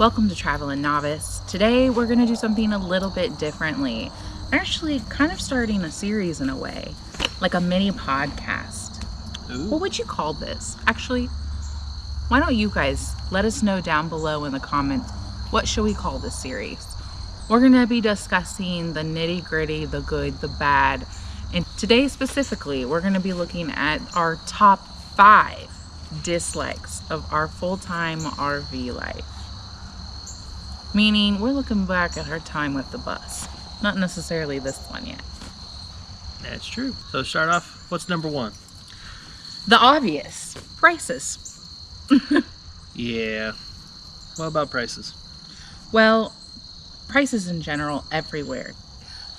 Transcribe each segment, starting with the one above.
Welcome to Travelnnovice. Today we're going to do something a little bit differently. Actually, kind of starting a series in a way, like a mini podcast. Ooh. What would you call this? Actually, why don't you guys let us know down below in the comments, what should we call this series? We're going to be discussing the nitty-gritty, the good, the bad. And today specifically, we're going to be looking at our top 5 dislikes of our full-time RV life. Meaning, we're looking back at our time with the bus. Not necessarily this one yet. That's true. So to start off, what's number 1? The obvious. Prices. Yeah. What about prices? Well, prices in general everywhere.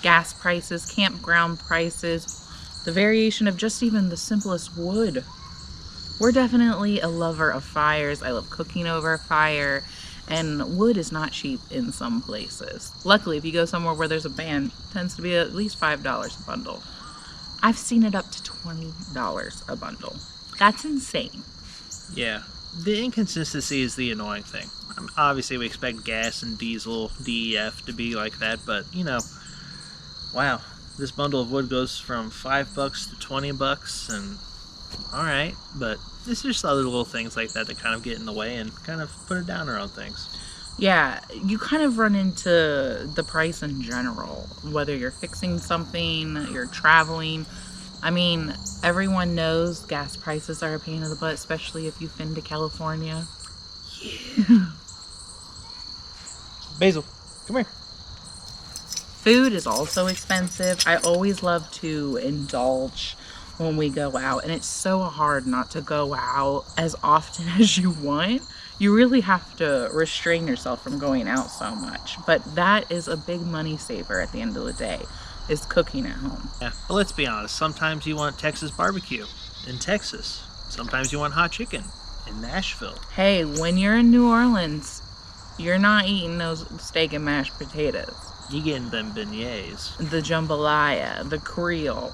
Gas prices, campground prices, the variation of just even the simplest wood. We're definitely a lover of fires. I love cooking over a fire. And wood is not cheap in some places. Luckily, if you go somewhere where there's a band, it tends to be at least $5 a bundle. I've seen it up to $20 a bundle. That's insane. Yeah. The inconsistency is the annoying thing. Obviously, we expect gas and diesel, DEF, to be like that, but, wow. This bundle of wood goes from $5 to $20, and alright, but it's just other little things like that kind of get in the way and kind of put a downer on things. Yeah, you kind of run into the price in general, whether you're fixing something, you're traveling. I mean, everyone knows gas prices are a pain in the butt, especially if you've been to California. Yeah. Basil, come here. Food is also expensive. I always love to indulge when we go out, and it's so hard not to go out as often as you want. You really have to restrain yourself from going out so much, but that is a big money saver at the end of the day, is cooking at home. Yeah, but let's be honest, sometimes you want Texas barbecue in Texas. Sometimes you want hot chicken in Nashville. Hey, when you're in New Orleans, you're not eating those steak and mashed potatoes. You getting them beignets. The jambalaya, the Creole.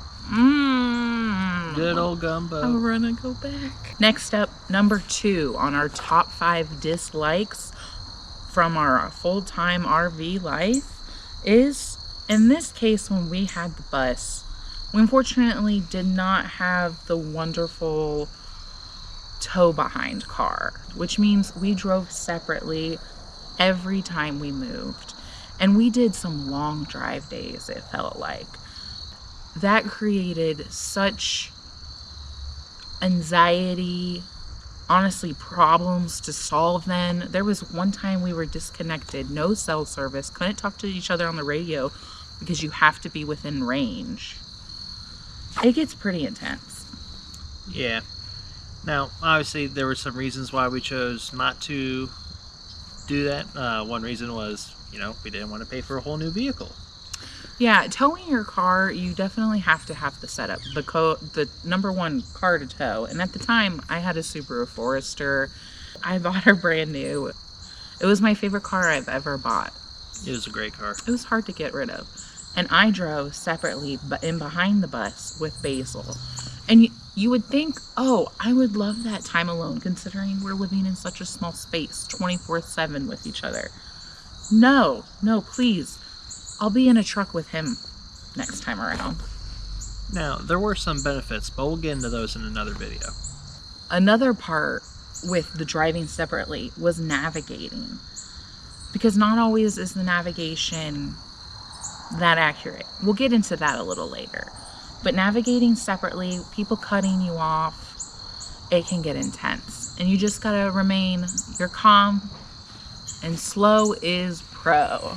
Good old gumbo. I wanna go back. Next up, number 2 on our top 5 dislikes from our full-time RV life is, in this case, when we had the bus, we unfortunately did not have the wonderful tow behind car, which means we drove separately every time we moved. And we did some long drive days, it felt like. That created such anxiety, honestly, problems to solve then. There was one time we were disconnected, no cell service, couldn't talk to each other on the radio because you have to be within range. It gets pretty intense. Yeah. Now, obviously, there were some reasons why we chose not to do that. One reason was, we didn't want to pay for a whole new vehicle. Yeah, towing your car, you definitely have to have the setup, the number 1 car to tow. And at the time, I had a Subaru Forester. I bought her brand new. It was my favorite car I've ever bought. It was a great car. It was hard to get rid of. And I drove separately, but in behind the bus with Basil. And you would think, oh, I would love that time alone, considering we're living in such a small space, 24/7 with each other. No, please. I'll be in a truck with him next time around. Now, there were some benefits, but we'll get into those in another video. Another part with the driving separately was navigating. Because not always is the navigation that accurate. We'll get into that a little later. But navigating separately, people cutting you off, it can get intense. And you just gotta remain, you're calm, and slow is pro.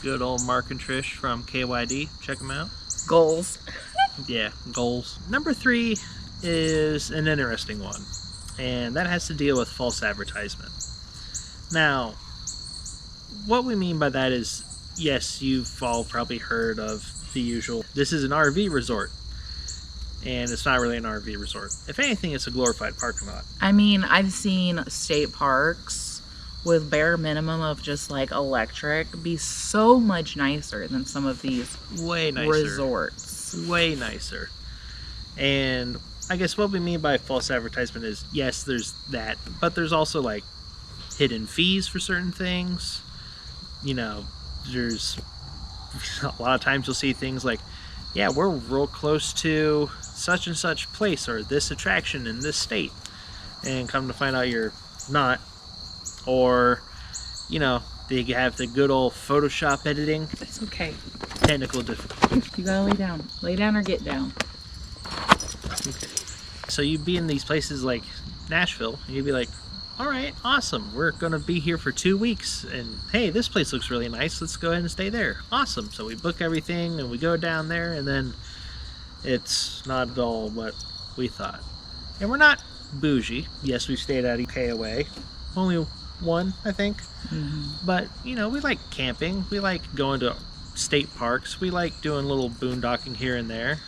Good old Mark and Trish from KYD. Check them out. Goals. Yeah, goals. Number 3 is an interesting one, and that has to deal with false advertisement. Now, what we mean by that is, yes, you've all probably heard of the usual, this is an RV resort, and it's not really an RV resort. If anything, it's a glorified parking lot. I mean, I've seen state parks with bare minimum of just like electric be so much nicer than some of these way nicer resorts. Way nicer. And I guess what we mean by false advertisement is, yes, there's that, but there's also like hidden fees for certain things. You know, there's a lot of times you'll see things like, yeah, we're real close to such and such place or this attraction in this state, and come to find out you're not. Or, you know, they have the good old Photoshop editing. It's okay. Technical difficulties. You gotta lay down. Lay down or get down. Okay. So you'd be in these places like Nashville, and you'd be like, all right, awesome. We're going to be here for 2 weeks. And hey, this place looks really nice. Let's go ahead and stay there. Awesome. So we book everything and we go down there, and then it's not at all what we thought. And we're not bougie. Yes, we stayed at a KOA. Only one, I think. But, you know, we like camping. We like going to state parks. We like doing a little boondocking here and there.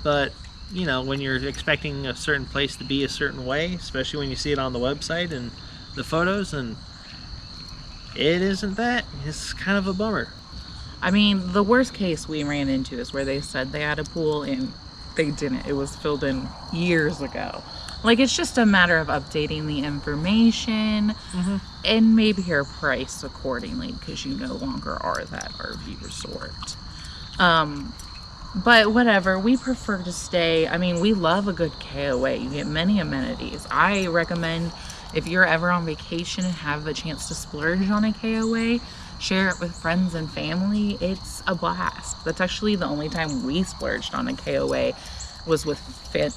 But, you know, when you're expecting a certain place to be a certain way, especially when you see it on the website and the photos, and it isn't that, it's kind of a bummer. I mean, the worst case we ran into is where they said they had a pool and they didn't. It was filled in years ago. Like, it's just a matter of updating the information and maybe your price accordingly, because you no longer are that RV resort. But whatever, we prefer to stay. I mean, we love a good KOA. You get many amenities. I recommend, if you're ever on vacation and have a chance to splurge on a KOA, share it with friends and family. It's a blast. That's actually the only time we splurged on a KOA, was with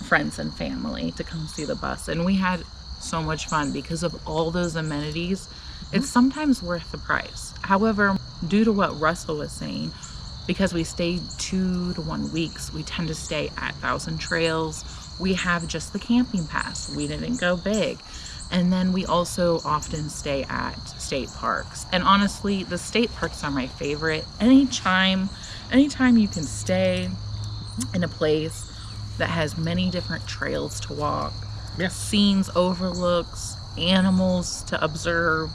friends and family to come see the bus. And we had so much fun because of all those amenities. It's sometimes worth the price. However, due to what Russell was saying, because we stayed 2 to 1 weeks, we tend to stay at Thousand Trails. We have just the camping pass. We didn't go big. And then we also often stay at state parks. And honestly, the state parks are my favorite. Anytime you can stay in a place that has many different trails to walk, scenes, overlooks, animals to observe,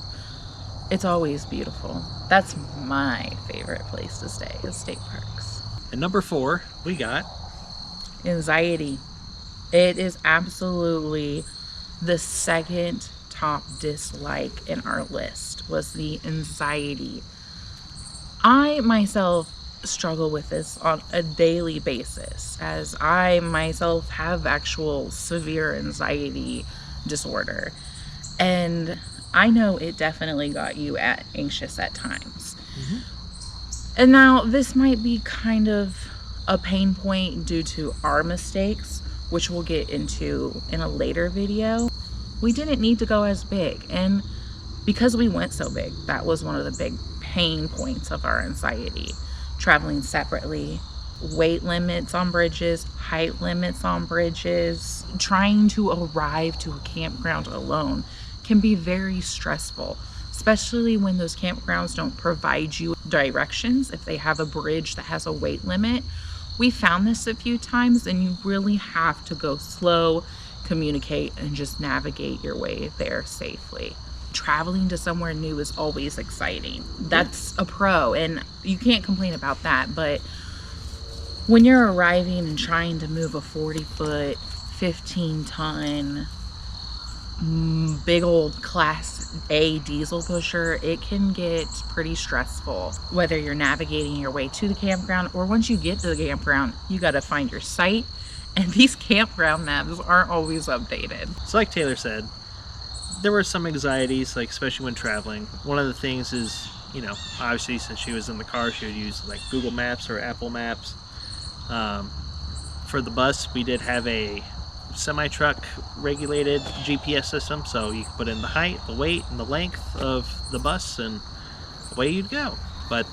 it's always beautiful. That's my favorite place to stay, is state parks. And number 4, we got anxiety. It is absolutely the second top dislike in our list, was the anxiety. I myself struggle with this on a daily basis, as I myself have actual severe anxiety disorder, and I know it definitely got you anxious at times. And now this might be kind of a pain point due to our mistakes, which we'll get into in a later video. We didn't need to go as big, and because we went so big, that was one of the big pain points of our anxiety. Traveling separately, weight limits on bridges, height limits on bridges, trying to arrive to a campground alone can be very stressful, especially when those campgrounds don't provide you directions if they have a bridge that has a weight limit. We found this a few times, and you really have to go slow, communicate, and just navigate your way there safely. Traveling to somewhere new is always exciting. That's a pro, and you can't complain about that. But when you're arriving and trying to move a 40-foot, 15-ton, big old Class A diesel pusher, it can get pretty stressful. Whether you're navigating your way to the campground, or once you get to the campground, you got to find your site, and these campground maps aren't always updated. So like Taylor said, there were some anxieties, like especially when traveling. One of the things is, you know, obviously since she was in the car, she would use like Google Maps or Apple Maps. For the bus, we did have a semi-truck regulated GPS system, so you could put in the height, the weight, and the length of the bus, and away you'd go. But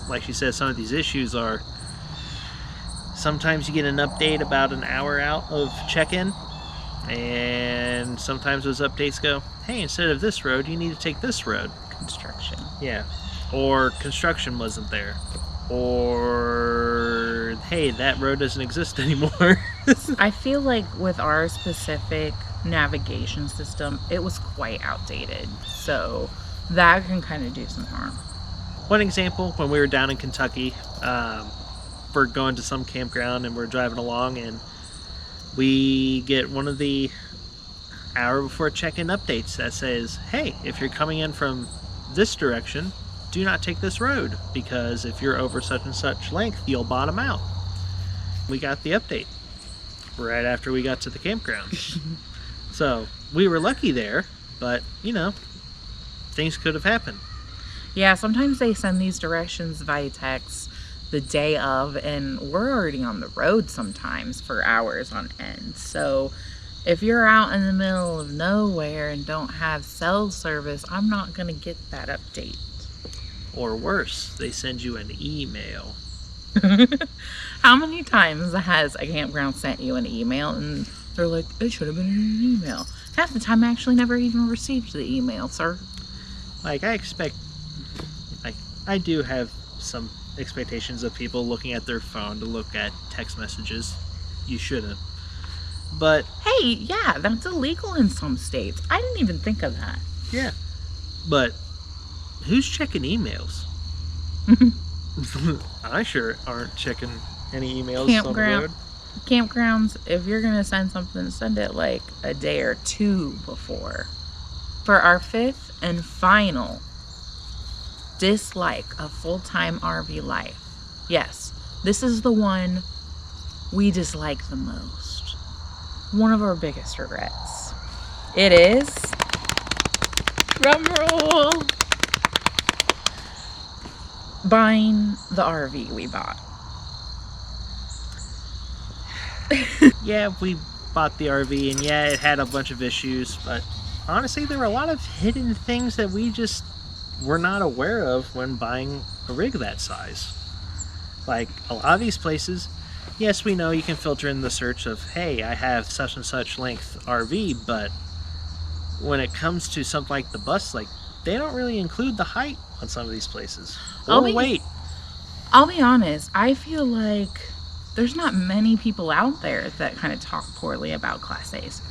like she said, some of these issues are, sometimes you get an update about an hour out of check-in, and sometimes those updates go, hey, instead of this road, you need to take this road. Construction. Yeah. Or construction wasn't there. Or, hey, that road doesn't exist anymore. I feel like with our specific navigation system, it was quite outdated. So that can kind of do some harm. One example, when we were down in Kentucky, we're going to some campground and we're driving along, and we get one of the hour before check-in updates that says, hey, if you're coming in from this direction, do not take this road, because if you're over such and such length, you'll bottom out. We got the update right after we got to the campground. So we were lucky there, but things could have happened. Yeah, sometimes they send these directions via text the day of, and we're already on the road sometimes for hours on end. So if you're out in the middle of nowhere and don't have cell service, I'm not going to get that update. Or worse, they send you an email. How many times has a campground sent you an email and they're like, it should have been an email? Half the time I actually never even received the email, sir. Like, I do have some expectations of people looking at their phone to look at text messages. You shouldn't. But hey, yeah, that's illegal in some states. I didn't even think of that. Yeah. But who's checking emails? I sure aren't checking any emails on the road. Campgrounds, if you're going to send something, send it like a day or two before. For our fifth and final dislike of full-time RV life. Yes, this is the one we dislike the most. One of our biggest regrets. It is, drum roll, buying the RV we bought. Yeah, we bought the RV, and yeah, it had a bunch of issues, but honestly, there were a lot of hidden things that we just were not aware of when buying a rig that size. Like, a lot of these places, yes, we know you can filter in the search of, hey, I have such and such length RV, but when it comes to something like the bus, like, they don't really include the height on some of these places. Or weight. I'll be honest, I feel like there's not many people out there that kind of talk poorly about Class A's.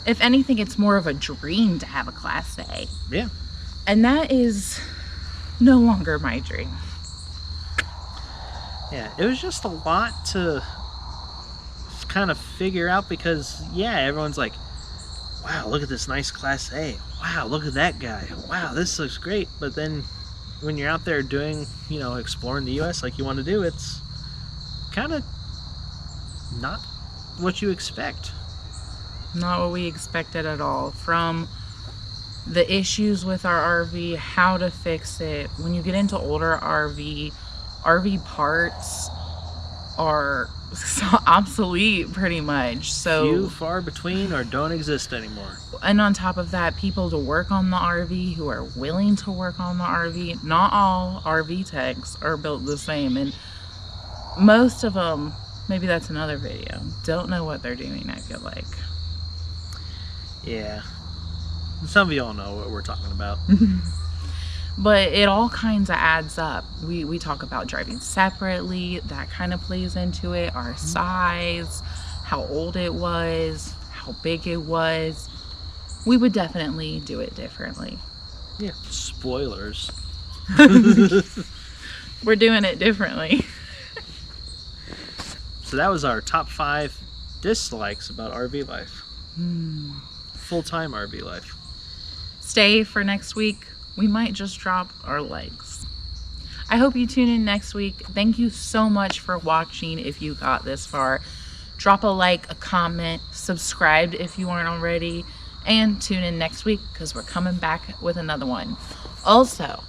If anything, it's more of a dream to have a Class A. Yeah. And that is no longer my dream. Yeah, it was just a lot to kind of figure out because, yeah, everyone's like, wow, look at this nice Class A. Wow, look at that guy. Wow, this looks great. But then when you're out there doing, exploring the U.S. like you want to do, it's kind of not what you expect. Not what we expected at all. From the issues with our RV, how to fix it. When you get into older RV parts are obsolete pretty much. So few, far between, or don't exist anymore. And on top of that, people to work on the RV who are willing to work on the RV. Not all RV techs are built the same, and most of them, maybe that's another video, don't know what they're doing, I feel like. Yeah. Some of y'all know what we're talking about. But it all kinds of adds up. We talk about driving separately. That kind of plays into it. Our size, how old it was, how big it was. We would definitely do it differently. Yeah. Spoilers. We're doing it differently. So that was our top 5 dislikes about RV life. Full-time RV life. Stay for next week. We might just drop our legs. I hope you tune in next week. Thank you so much for watching if you got this far. Drop a like, a comment, subscribe if you aren't already, and tune in next week because we're coming back with another one. Also,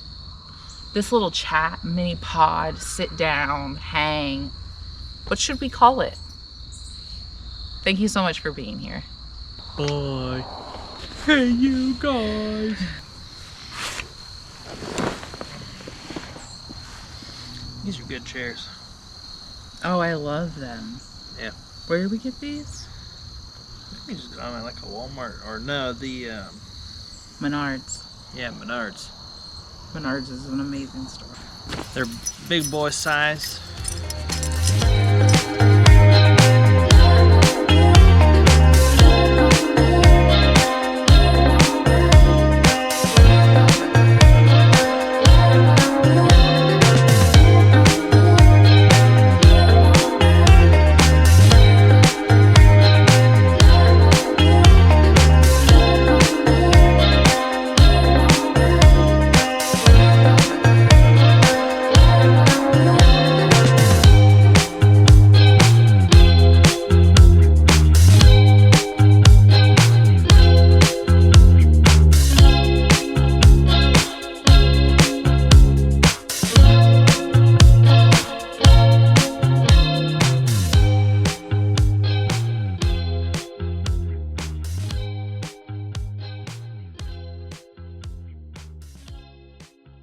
this little chat, mini pod, sit down, hang, what should we call it? Thank you so much for being here. Bye. Hey, you guys. These are good chairs. Oh, I love them. Yeah. Where did we get these? We just got them at like a Walmart, or no, the Menards. Yeah, Menards. Menards is an amazing store. They're big boy sized.